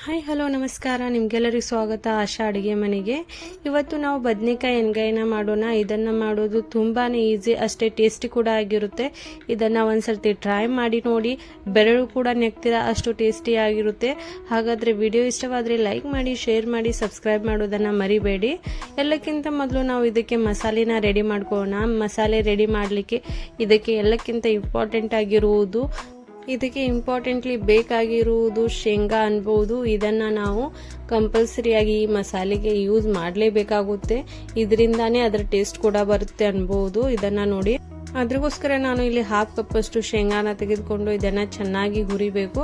Hi hello ನಮಸ್ಕಾರ, ನಿಮಗೆಲ್ಲರಿಗೂ ಸ್ವಾಗತ ಆಶಾ ಅಡುಗೆ ಮನೆಗೆ. ಇವತ್ತು ನಾವು ಬದನೆಕಾಯಿ ಎಣ್ಗಾಯಿನ ಮಾಡೋಣ. ಇದನ್ನು ಮಾಡೋದು ತುಂಬಾ ಈಸಿ, ಅಷ್ಟೇ ಟೇಸ್ಟಿ ಕೂಡ ಆಗಿರುತ್ತೆ. ಇದನ್ನು ಒಂದ್ಸರ್ತಿ ಟ್ರೈ ಮಾಡಿ ನೋಡಿ, ಬೆರಳು ಕೂಡ ನೆಕ್ತೀರಾ, ಅಷ್ಟು ಟೇಸ್ಟಿ ಆಗಿರುತ್ತೆ. ಹಾಗಾದರೆ ವಿಡಿಯೋ ಇಷ್ಟವಾದರೆ ಲೈಕ್ ಮಾಡಿ, ಶೇರ್ ಮಾಡಿ, ಸಬ್ಸ್ಕ್ರೈಬ್ ಮಾಡೋದನ್ನು ಮರಿಬೇಡಿ. ಎಲ್ಲಕ್ಕಿಂತ ಮೊದಲು ನಾವು ಇದಕ್ಕೆ ಮಸಾಲೆನ ರೆಡಿ ಮಾಡ್ಕೊಳ್ಳೋಣ. ಮಸಾಲೆ ರೆಡಿ ಮಾಡಲಿಕ್ಕೆ ಇದಕ್ಕೆ ಎಲ್ಲಕ್ಕಿಂತ ಇಂಪಾರ್ಟೆಂಟ್ ಆಗಿರುವುದು, ಇದಕ್ಕೆ ಇಂಪಾರ್ಟೆಂಟ್ಲಿ ಬೇಕಾಗಿರುವುದು ಶೇಂಗಾ ಅನ್ಬೋದು. ಇದನ್ನು ನಾವು ಕಂಪಲ್ಸರಿಯಾಗಿ ಈ ಮಸಾಲೆಗೆ ಯೂಸ್ ಮಾಡಲೇಬೇಕಾಗುತ್ತೆ. ಇದರಿಂದಾನೇ ಅದರ ಟೇಸ್ಟ್ ಕೂಡ ಬರುತ್ತೆ ಅನ್ಬೋದು. ಇದನ್ನು ನೋಡಿ, ಅದಕ್ಕೋಸ್ಕರ ನಾನು ಇಲ್ಲಿ 1/2 ಕಪ್ ಅಷ್ಟು ಶೇಂಗಾನ ತೆಗೆದುಕೊಂಡು ಇದನ್ನು ಚೆನ್ನಾಗಿ ಹುರಿಬೇಕು.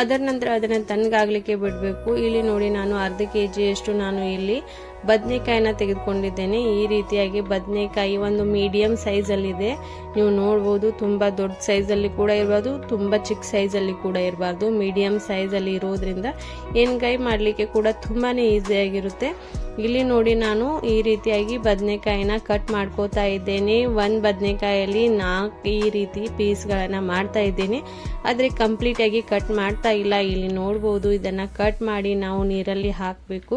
ಅದರ ನಂತರ ಅದನ್ನು ತಣ್ಣಗಾಗಲಿಕ್ಕೆ ಬಿಡಬೇಕು. ಇಲ್ಲಿ ನೋಡಿ, ನಾನು 1/2 kg ನಾನು ಇಲ್ಲಿ ಬದನೆಕಾಯಿನ ತೆಗೆದುಕೊಂಡಿದ್ದೇನೆ. ಈ ರೀತಿಯಾಗಿ ಬದನೆಕಾಯಿ ಒಂದು ಮೀಡಿಯಂ ಸೈಜಲ್ಲಿದೆ, ನೀವು ನೋಡ್ಬೋದು. ತುಂಬ ದೊಡ್ಡ ಸೈಜಲ್ಲಿ ಕೂಡ ಇರಬಾರ್ದು, ತುಂಬ ಚಿಕ್ಕ ಸೈಜಲ್ಲಿ ಕೂಡ ಇರಬಾರ್ದು. ಮೀಡಿಯಂ ಸೈಜಲ್ಲಿ ಇರೋದ್ರಿಂದ ಎಣ್ಗಾಯಿ ಮಾಡಲಿಕ್ಕೆ ಕೂಡ ತುಂಬಾ ಈಸಿಯಾಗಿರುತ್ತೆ. ಇಲ್ಲಿ ನೋಡಿ, ನಾನು ಈ ರೀತಿಯಾಗಿ ಬದನೆಕಾಯಿನ ಕಟ್ ಮಾಡ್ಕೋತಾ ಇದ್ದೇನೆ. ಒಂದು ಬದನೆಕಾಯಲ್ಲಿ 4 ಈ ರೀತಿ ಪೀಸ್ಗಳನ್ನು ಮಾಡ್ತಾ ಇದ್ದೇನೆ, ಆದರೆ ಕಂಪ್ಲೀಟಾಗಿ ಕಟ್ ಮಾಡ್ತಾ ಇಲ್ಲ. ಇಲ್ಲಿ ನೋಡ್ಬೋದು, ಇದನ್ನು ಕಟ್ ಮಾಡಿ ನಾವು ನೀರಲ್ಲಿ ಹಾಕಬೇಕು.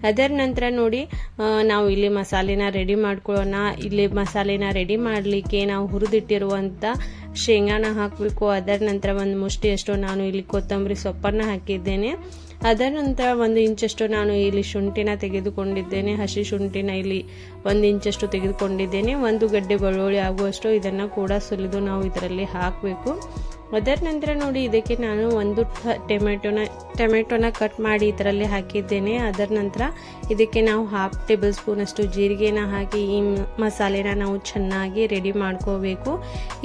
ಅದರ ನಂತರ ನೋಡಿ, ನಾವು ಇಲ್ಲಿ ಮಸಾಲೆನ ರೆಡಿ ಮಾಡ್ಕೊಳ್ಳೋಣ. ಇಲ್ಲಿ ಮಸಾಲೆನ ರೆಡಿ ಮಾಡಲಿಕ್ಕೆ ನಾವು ಹುರಿದಿಟ್ಟಿರುವಂಥ ಶೇಂಗಾನ ಹಾಕಬೇಕು. ಅದರ ನಂತರ ಒಂದು ಮುಷ್ಟಿಯಷ್ಟು ನಾನು ಇಲ್ಲಿ ಕೊತ್ತಂಬರಿ ಸೊಪ್ಪನ್ನು ಹಾಕಿದ್ದೇನೆ. ಅದರ ನಂತರ 1 ಇಂಚಷ್ಟು ನಾನು ಇಲ್ಲಿ ಶುಂಠಿನ ತೆಗೆದುಕೊಂಡಿದ್ದೇನೆ. ಹಸಿ ಶುಂಠಿನ ಇಲ್ಲಿ 1 ಇಂಚಷ್ಟು ತೆಗೆದುಕೊಂಡಿದ್ದೇನೆ. 1 ಗಡ್ಡೆ ಬೆಳ್ಳುಳ್ಳಿ ಆಗುವಷ್ಟು ಇದನ್ನು ಕೂಡ ಸುಲಿದು ನಾವು ಇದರಲ್ಲಿ ಹಾಕಬೇಕು. ಅದರ ನಂತರ ನೋಡಿ, ಇದಕ್ಕೆ ನಾನು 1 ಟೊಮೆಟೊನ ಕಟ್ ಮಾಡಿ ಇದರಲ್ಲಿ ಹಾಕಿದ್ದೇನೆ. ಅದರ ನಂತರ ಇದಕ್ಕೆ ನಾವು 1/2 ಟೇಬಲ್ ಸ್ಪೂನ್ ಅಷ್ಟು ಜೀರಿಗೆನ ಹಾಕಿ ಈ ಮಸಾಲೆನ ನಾವು ಚೆನ್ನಾಗಿ ರೆಡಿ ಮಾಡ್ಕೋಬೇಕು.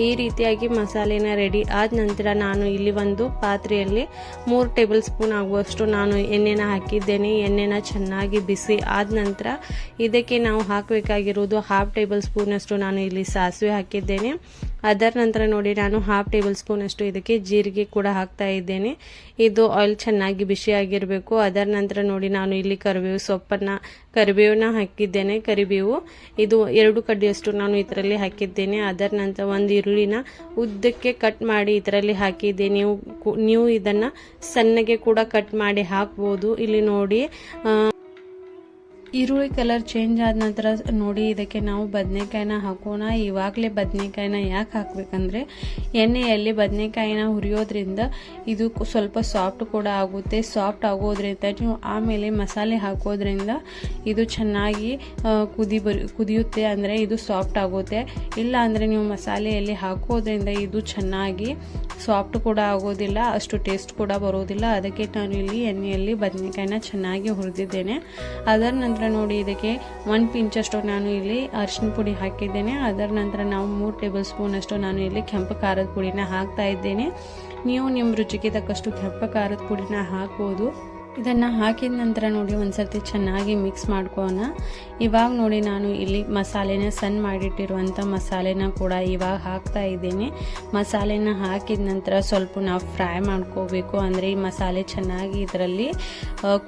ಈ ರೀತಿಯಾಗಿ ಮಸಾಲೆನ ರೆಡಿ ಆದ ನಂತರ ನಾನು ಇಲ್ಲಿ ಒಂದು ಪಾತ್ರೆಯಲ್ಲಿ 3 ಟೇಬಲ್ ಸ್ಪೂನ್ ಆಗುವಷ್ಟು ನಾನು ಎಣ್ಣೆನ ಹಾಕಿದ್ದೇನೆ. ಎಣ್ಣೆನ ಚೆನ್ನಾಗಿ ಬಿಸಿ ಆದ ನಂತರ ಇದಕ್ಕೆ ನಾವು ಹಾಕಬೇಕಾಗಿರೋದು 1/2 ಟೇಬಲ್ ಸ್ಪೂನ್ ಅಷ್ಟು ನಾನು ಇಲ್ಲಿ ಸಾಸಿವೆ ಹಾಕಿದ್ದೇನೆ. ಅದರ ನಂತರ ನೋಡಿ, ನಾನು 1/2 ಟೇಬಲ್ ಸ್ಪೂನ್ ಅಷ್ಟು ಇದಕ್ಕೆ ಜೀರಿಗೆ ಕೂಡ ಹಾಕ್ತಾ ಇದ್ದೇನೆ. ಇದು ಆಯಿಲ್ ಚೆನ್ನಾಗಿ ಬಿಸಿಯಾಗಿರಬೇಕು. ಅದರ ನಂತರ ನೋಡಿ, ನಾನು ಇಲ್ಲಿ ಕರಿಬೇವನ್ನ ಹಾಕಿದ್ದೇನೆ. ಕರಿಬೇವು ಇದು 2 ಕಡ್ಡಿಯಷ್ಟು ನಾನು ಇದರಲ್ಲಿ ಹಾಕಿದ್ದೇನೆ. ಅದರ ನಂತರ 1 ಈರುಳ್ಳಿನ ಉದ್ದಕ್ಕೆ ಕಟ್ ಮಾಡಿ ಇದರಲ್ಲಿ ಹಾಕಿದ್ದೇನೆ. ನೀವು ಇದನ್ನು ಸಣ್ಣಗೆ ಕೂಡ ಕಟ್ ಮಾಡಿ ಹಾಕ್ಬೋದು. ಇಲ್ಲಿ ನೋಡಿ, ಈರುಳ್ಳಿ ಕಲರ್ ಚೇಂಜ್ ಆದ ನಂತರ ನೋಡಿ, ಇದಕ್ಕೆ ನಾವು ಬದನೆಕಾಯಿನ ಹಾಕೋಣ. ಇವಾಗಲೇ ಬದನೆಕಾಯಿನ ಯಾಕೆ ಹಾಕಬೇಕಂದ್ರೆ, ಎಣ್ಣೆಯಲ್ಲಿ ಬದನೆಕಾಯಿನ ಹುರಿಯೋದ್ರಿಂದ ಇದು ಸ್ವಲ್ಪ ಸಾಫ್ಟ್ ಕೂಡ ಆಗುತ್ತೆ. ಸಾಫ್ಟ್ ಆಗೋದ್ರಿಂದ ನೀವು ಆಮೇಲೆ ಮಸಾಲೆ ಹಾಕೋದ್ರಿಂದ ಇದು ಚೆನ್ನಾಗಿ ಕುದಿಯುತ್ತೆ, ಅಂದರೆ ಇದು ಸಾಫ್ಟ್ ಆಗುತ್ತೆ. ಇಲ್ಲ ಅಂದರೆ ನೀವು ಮಸಾಲೆಯಲ್ಲಿ ಹಾಕೋದ್ರಿಂದ ಇದು ಚೆನ್ನಾಗಿ ಸಾಫ್ಟ್ ಕೂಡ ಆಗೋದಿಲ್ಲ, ಅಷ್ಟು ಟೇಸ್ಟ್ ಕೂಡ ಬರೋದಿಲ್ಲ. ಅದಕ್ಕೆ ನಾನು ಇಲ್ಲಿ ಎಣ್ಣೆಯಲ್ಲಿ ಬದನೆಕಾಯಿನ ಚೆನ್ನಾಗಿ ಹುರಿದಿದ್ದೇನೆ. ಅದರ ನಂತರ ನೋಡಿ, ಇದಕ್ಕೆ 1 ಪಿಂಚಷ್ಟು ನಾನು ಇಲ್ಲಿ ಅರಿಶಿನ ಪುಡಿ ಹಾಕಿದ್ದೇನೆ. ಅದರ ನಂತರ ನಾವು 3 ಟೇಬಲ್ ಸ್ಪೂನ್ ಅಷ್ಟು ನಾನು ಇಲ್ಲಿ ಕೆಂಪು ಖಾರದ ಪುಡಿನ ಹಾಕ್ತಾ ಇದ್ದೇನೆ. ನೀವು ನಿಮ್ಮ ರುಚಿಗೆ ತಕ್ಕಷ್ಟು ಕೆಂಪು ಖಾರದ ಪುಡಿನ ಹಾಕ್ಬೋದು. ಇದನ್ನು ಹಾಕಿದ ನಂತರ ನೋಡಿ, ಒಂದ್ಸರ್ತಿ ಚೆನ್ನಾಗಿ ಮಿಕ್ಸ್ ಮಾಡ್ಕೊಳ್ಳೋಣ. ಇವಾಗ ನೋಡಿ, ನಾನು ಇಲ್ಲಿ ಮಸಾಲೆನ ಸಣ್ಣ ಮಾಡಿಟ್ಟಿರುವಂಥ ಮಸಾಲೆನ ಕೂಡ ಇವಾಗ ಹಾಕ್ತಾ ಇದ್ದೇನೆ. ಮಸಾಲೆನ ಹಾಕಿದ ನಂತರ ಸ್ವಲ್ಪ ನಾವು ಫ್ರೈ ಮಾಡ್ಕೋಬೇಕು, ಅಂದರೆ ಈ ಮಸಾಲೆ ಚೆನ್ನಾಗಿ ಇದರಲ್ಲಿ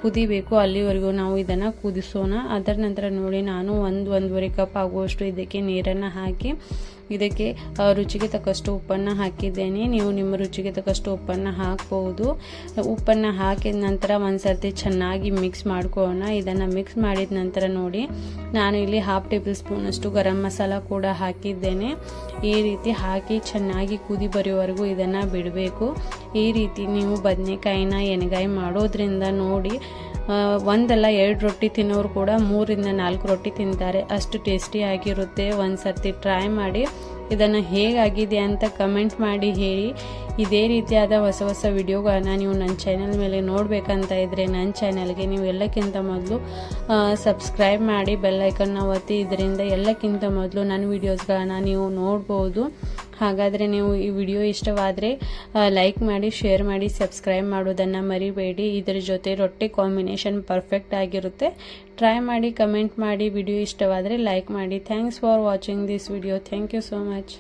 ಕುದಿಬೇಕು. ಅಲ್ಲಿವರೆಗೂ ನಾವು ಇದನ್ನು ಕುದಿಸೋಣ. ಅದರ ನಂತರ ನೋಡಿ, ನಾನು 1-1.5 ಕಪ್ ಆಗುವಷ್ಟು ಇದಕ್ಕೆ ನೀರನ್ನು ಹಾಕಿ ಇದಕ್ಕೆ ರುಚಿಗೆ ತಕ್ಕಷ್ಟು ಉಪ್ಪನ್ನು ಹಾಕಿದ್ದೇನೆ. ನೀವು ನಿಮ್ಮ ರುಚಿಗೆ ತಕ್ಕಷ್ಟು ಉಪ್ಪನ್ನು ಹಾಕ್ಬೋದು. ಉಪ್ಪನ್ನು ಹಾಕಿದ ನಂತರ ಒಂದ್ಸರ್ತಿ ಚೆನ್ನಾಗಿ ಮಿಕ್ಸ್ ಮಾಡ್ಕೊಳ್ಳೋಣ. ಇದನ್ನು ಮಿಕ್ಸ್ ಮಾಡಿದ ನಂತರ ನೋಡಿ, ನಾನು ಇಲ್ಲಿ 1/2 ಟೇಬಲ್ ಸ್ಪೂನ್ ಅಷ್ಟು ಗರಂ ಮಸಾಲ ಕೂಡ ಹಾಕಿದ್ದೇನೆ. ಈ ರೀತಿ ಹಾಕಿ ಚೆನ್ನಾಗಿ ಕುದಿ ಬರೋವರೆಗೂ ಇದನ್ನು ಬಿಡಬೇಕು. ಈ ರೀತಿ ನೀವು ಬದನೆಕಾಯಿನ ಎಣ್ಗಾಯಿ ಮಾಡೋದ್ರಿಂದ ನೋಡಿ, 1 ಅಲ್ಲ 2 ರೊಟ್ಟಿ ತಿನ್ನೋರು ಕೂಡ 3-4 ರೊಟ್ಟಿ ತಿಂತಾರೆ, ಅಷ್ಟು ಟೇಸ್ಟಿ ಆಗಿರುತ್ತೆ. ಒಂದ್ಸರ್ತಿ ಟ್ರೈ ಮಾಡಿ. ಇದನ್ನು ಹೇಗಾಗಿದೆ ಅಂತ ಕಮೆಂಟ್ ಮಾಡಿ ಹೇಳಿ. ಇದೇ ರೀತಿಯಾದ ಹೊಸ ವಿಡಿಯೋಗಳನ್ನ ನೀವು ನನ್ನ ಚಾನೆಲ್ ಮೇಲೆ ನೋಡಬೇಕಂತ ಇದ್ದರೆ ನನ್ನ ಚಾನೆಲ್ಗೆ ನೀವು ಎಲ್ಲಕ್ಕಿಂತ ಮೊದಲು ಸಬ್ಸ್ಕ್ರೈಬ್ ಮಾಡಿ, ಬೆಲ್ ಐಕನ್ನ ಒತ್ತಿ. ಇದರಿಂದ ಎಲ್ಲಕ್ಕಿಂತ ಮೊದಲು ನನ್ನ ವಿಡಿಯೋಸ್ಗಳನ್ನ ನೀವು ನೋಡ್ಬೋದು. ಹಾಗಾದರೆ ನೀವು ಈ ವಿಡಿಯೋ ಇಷ್ಟವಾದರೆ ಲೈಕ್ ಮಾಡಿ, ಶೇರ್ ಮಾಡಿ, ಸಬ್ಸ್ಕ್ರೈಬ್ ಮಾಡೋದನ್ನು ಮರಿಬೇಡಿ. ಇದರ ಜೊತೆ ರೊಟ್ಟಿ ಕಾಂಬಿನೇಷನ್ ಪರ್ಫೆಕ್ಟ್ ಆಗಿರುತ್ತೆ. ಟ್ರೈ ಮಾಡಿ, ಕಮೆಂಟ್ ಮಾಡಿ. ವಿಡಿಯೋ ಇಷ್ಟವಾದರೆ ಲೈಕ್ ಮಾಡಿ. Thanks for watching this video. Thank you so much.